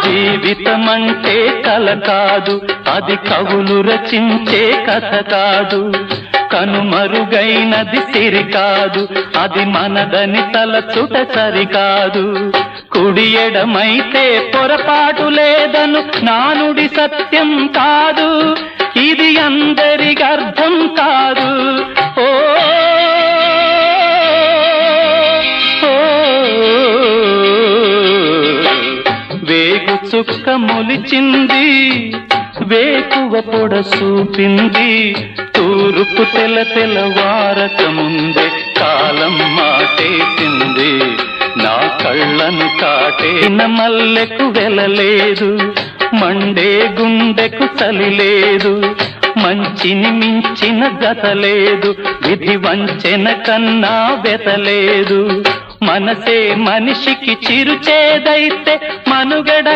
జీవితమంటే కల కాదు, అది కవులు రచించే కథ కాదు. కనుమరుగైనది సిరి కాదు, అది మనదని తలచుట సరికాదు. కుడి ఎడమైతే పొరపాటు లేదను నానుడి సత్యం కాదు, ఇది అందరికి అర్థం కాదు. ఓ వేగు చుక్క మొలిచింది, వేకువ పొడ చూపింది, తూరుపు తెల్లవారక ముందే కాలం మాటేసింది. నా కళ్ళను కాటేన మల్లెకు వెలలేదు, మండే గుండెకు చలి లేదు. మంచిని మించిన గత లేదు, విధి వంచెన కన్నా వెతలేదు. మనసే మనిషికి చిరుచేదైతే మనుగడ